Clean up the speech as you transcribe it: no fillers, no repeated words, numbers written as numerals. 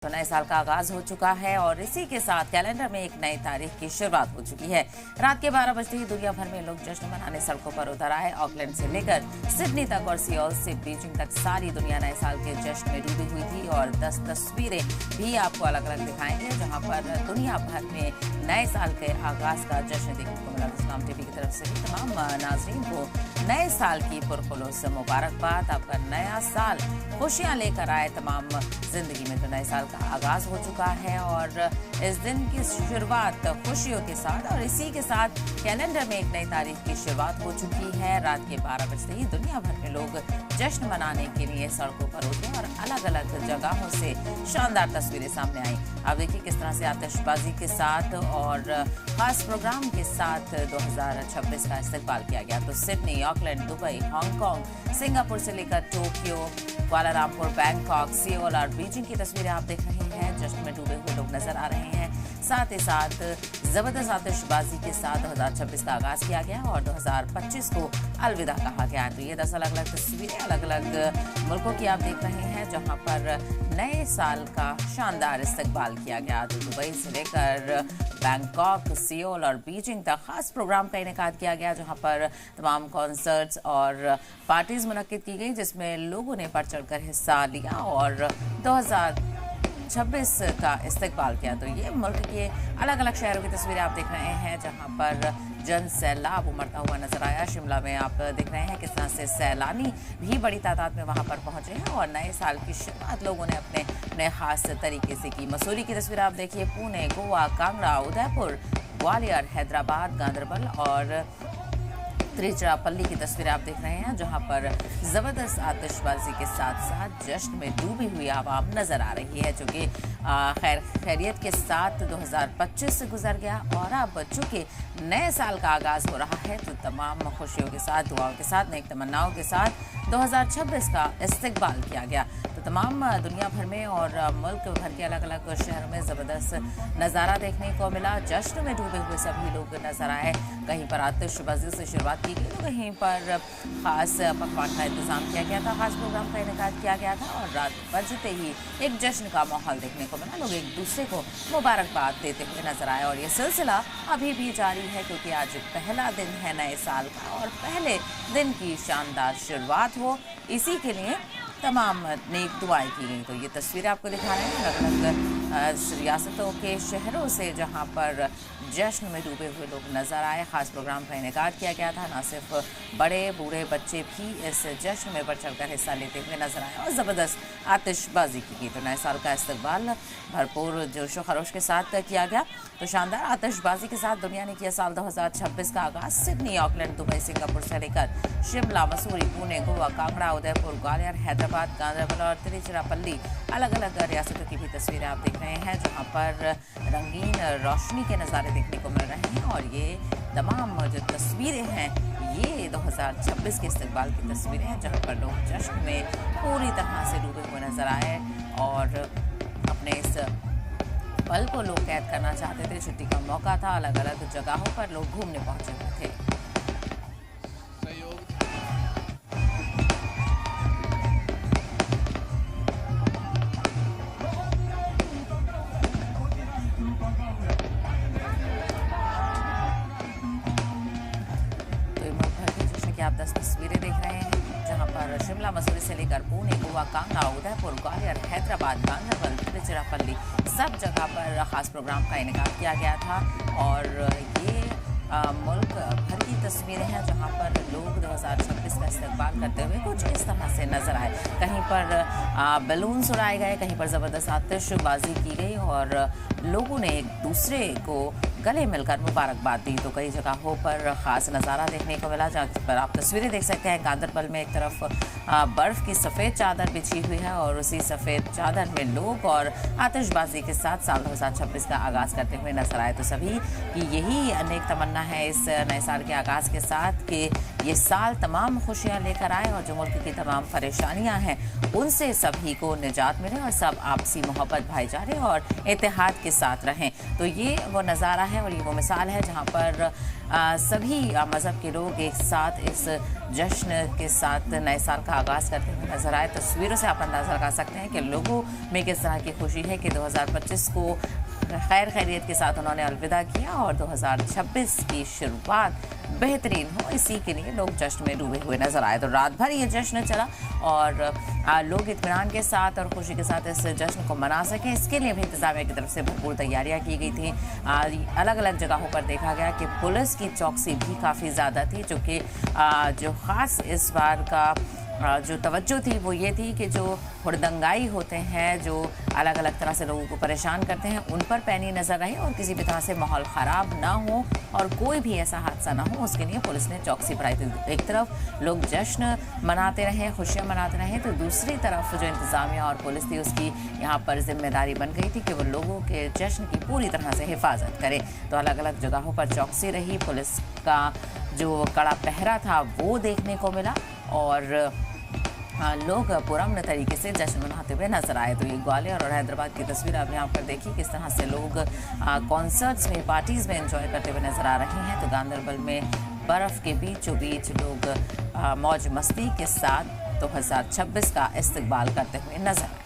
तो नए साल का आगाज हो चुका है और इसी के साथ कैलेंडर में एक नई तारीख की शुरुआत हो चुकी है। रात के 12 बजते ही दुनिया भर में लोग जश्न मनाने सड़कों पर उतर आए। ऑकलैंड से लेकर सिडनी तक और सियोल से बीजिंग तक सारी दुनिया नए साल के जश्न में डूबी हुई थी और 10 तस्वीरें भी आपको अलग अलग दिखाएंगे जहां पर दुनिया भर में नए साल के आगाज का जश्न देखने को मिला। इस्लाम टीवी की तरफ से तमाम नाजरीन को नए साल की पुरखुलूस मुबारकबाद। आपका नया साल खुशियां लेकर आए तमाम जिंदगी में। तो नए साल का आगाज हो चुका है और इस दिन की शुरुआत खुशियों के साथ और इसी के साथ कैलेंडर में एक नई तारीख की शुरुआत हो चुकी है। रात के 12 बजते ही दुनिया भर में लोग जश्न मनाने के लिए सड़कों पर उतरे और अलग अलग जगहों से शानदार तस्वीरें सामने आई। आप देखिए किस तरह से आतिशबाजी के साथ और खास प्रोग्राम के साथ 2026 का इस्तकबाल किया गया। तो Sydney, Auckland, Dubai, Hong Kong, Singapore से लेकर टोक्यो, कुआलालंपुर, बैंकॉक, सियोल और बीजिंग की तस्वीरें आप देख रहे हैं। जश्न में डूबे हुए लोग नजर आ रहे हैं। साथ ही साथ जबरदस्त आतिशबाजी के साथ 2026 का आगाज किया गया और 2025 को अलविदा कहा गया। तो ये 10 अलग अलग तस्वीरें अलग अलग मुल्कों की आप देख रहे हैं जहां पर नए साल का शानदार इस्तकबाल किया गया। तो दुबई से लेकर बैंकॉक, सियोल और बीजिंग तक खास प्रोग्राम का इनेकाद किया गया जहां पर तमाम कॉन्सर्ट्स और पार्टीज मुनक्किद की गई जिसमें लोगों ने बढ़ चढ़कर हिस्सा लिया और 2026 का इस्तकबाल किया। तो ये मुल्क के अलग अलग शहरों की तस्वीरें आप देख रहे हैं जहां पर जन सैलाब उमड़ता हुआ नजर आया। शिमला में आप देख रहे हैं किस तरह से सैलानी भी बड़ी तादाद में वहां पर पहुंचे हैं और नए साल की शुरुआत लोगों ने अपने खास तरीके से की। मसूरी की तस्वीर आप देखिए, पुणे, गोवा, कांगड़ा, उदयपुर, ग्वालियर, हैदराबाद, गांधरबल और तिरुचिरापल्ली की तस्वीरें आप देख रहे हैं जहां पर जबरदस्त आतिशबाजी के साथ साथ जश्न में डूबी हुई आवाम नजर आ रही है जो कि खैरियत के साथ 2025 से गुजर गया और अब चूंकि नए साल का आगाज हो रहा है तो तमाम खुशियों के साथ, दुआओं के साथ, नेक तमन्नाओं के साथ 2026 का इस्तकबाल किया गया। तो तमाम दुनिया भर में और मुल्क भर के अलग अलग शहरों में ज़बरदस्त नज़ारा देखने को मिला। जश्न में डूबे हुए सभी लोग नजर आए। कहीं पर आतिशबाजी से शुरुआत की गई तो कहीं पर ख़ास पकवान का इंतज़ाम किया गया था, ख़ास प्रोग्राम का इनेकाद किया गया था और रात बजते ही एक जश्न का माहौल देखने को मिला। लोग एक दूसरे को मुबारकबाद देते हुए नजर आए और ये सिलसिला अभी भी जारी है क्योंकि आज पहला दिन है नए साल का और पहले दिन की शानदार शुरुआत हो इसी के लिए तमाम नेक दुआएं की गई। तो ये तस्वीरें आपको दिखा रहे हैं अलग अलग रियासतों के शहरों से जहां पर जश्न में डूबे हुए लोग नजर आए। खास प्रोग्राम का इनेकाद किया गया था। न सिर्फ बड़े बूढ़े बच्चे भी इस जश्न में बढ़ चढ़कर हिस्सा लेते हुए नजर आए और ज़बरदस्त आतिशबाजी की गई। तो नए साल का इस्तकबाल भरपूर जोश व खरोश के साथ किया गया। तो शानदार आतिशबाजी के साथ दुनिया ने किया साल 2026 का आगाज। सिडनी, ऑकलैंड, दुबई, सिंगापुर से लेकर शिमला, मसूरी, पुणे, गोवा, कांगड़ा, उदयपुर, ग्वालियर, हैदराबाद, गांधरबल और तिरुचिरापल्ली अलग अलग रियासतों की भी तस्वीरें आप देख रहे हैं जहां पर रंगीन रोशनी के नज़ारे देखने को मिल रहे हैं और ये तमाम जो तस्वीरें हैं ये 2026 के इस्तकबाल की तस्वीरें हैं जहां पर लोग जश्न में पूरी तरह से डूबे हुए नजर आए और अपने इस पल को लोग कैद करना चाहते थे। छुट्टी का मौका था, अलग अलग जगहों पर लोग घूमने पहुंचे हुए थे। आप 10 तस्वीरें देख रहे हैं जहां पर शिमला, मसूरी से लेकर पुणे, गोवा, कांगड़ा, उदयपुर, ग्वालियर, हैदराबाद, गांधरबल, तिरुचिरापल्ली सब जगह पर खास प्रोग्राम का इनेकाद किया गया था और ये मुल्क भर की तस्वीरें हैं जहां पर लोग 2026 का इस्तकबाल करते हुए कुछ इस तरह से नजर आए। कहीं पर बैलून्स उड़ाए गए, कहीं पर ज़बरदस्त आतिशबाजी की गई और लोगों ने एक दूसरे को गले मिलकर मुबारकबाद दी। तो कई जगहों पर ख़ास नज़ारा देखने को मिला जहाँ पर आप तस्वीरें देख सकते हैं। गांधरबल में एक तरफ बर्फ़ की सफ़ेद चादर बिछी हुई है और उसी सफ़ेद चादर में लोग और आतिशबाजी के साथ साल 2026 का आगाज़ करते हुए नजर आए। तो सभी की यही अनेक तमन्ना है इस नए साल के आगाज़ के साथ कि ये साल तमाम खुशियां लेकर आए और जो मुल्क की तमाम परेशानियां हैं उनसे सभी को निजात मिले और सब आपसी मोहब्बत भाईचारे और इत्तेहाद के साथ रहें। तो ये वो नज़ारा है और ये वो मिसाल है जहाँ पर सभी मज़हब के लोग एक साथ इस जश्न के साथ नए साल का आगाज़ करते हुए नजर आए। तस्वीरों से आप अंदाज़ा लगा सकते हैं कि लोगों में किस तरह की खुशी है कि 2025 को खैर खैरियत के साथ उन्होंने अलविदा किया और 2026 की शुरुआत बेहतरीन हो, इसी के लिए लोग जश्न में डूबे हुए नजर आए। तो रात भर ये जश्न चला और लोग इत्मीनान के साथ और खुशी के साथ इस जश्न को मना सकें, इसके लिए भी इंतजामिया की तरफ से भरपूर तैयारियां की गई थी। अलग अलग जगहों पर देखा गया कि पुलिस की चौकसी भी काफ़ी ज़्यादा थी, जो ख़ास इस बार का जो तवज्जो थी वो ये थी कि जो हुड़दंगाई होते हैं, जो अलग अलग तरह से लोगों को परेशान करते हैं, उन पर पैनी नज़र रही और किसी भी तरह से माहौल ख़राब ना हो और कोई भी ऐसा हादसा ना हो, उसके लिए पुलिस ने चौकसी बढ़ाई थी। एक तरफ लोग जश्न मनाते रहे, खुशियाँ मनाते रहे, तो दूसरी तरफ जो इंतज़ामिया और पुलिस थी उसकी यहाँ पर जिम्मेदारी बन गई थी कि वो लोगों के जश्न की पूरी तरह से हिफाजत करे। तो अलग अलग जगहों पर चौकसी रही, पुलिस का जो कड़ा पहरा था वो देखने को मिला और लोग पुरअमन तरीके से जश्न मनाते हुए नजर आए। तो ये ग्वालियर और हैदराबाद की तस्वीर आपने यहाँ पर देखी, किस तरह से लोग कॉन्सर्ट्स में, पार्टीज़ में एंजॉय करते हुए नजर आ रहे हैं। तो गांदरबल में बर्फ़ के बीचों बीच लोग मौज मस्ती के साथ 2026 का इस्तकबाल करते हुए नजर आए।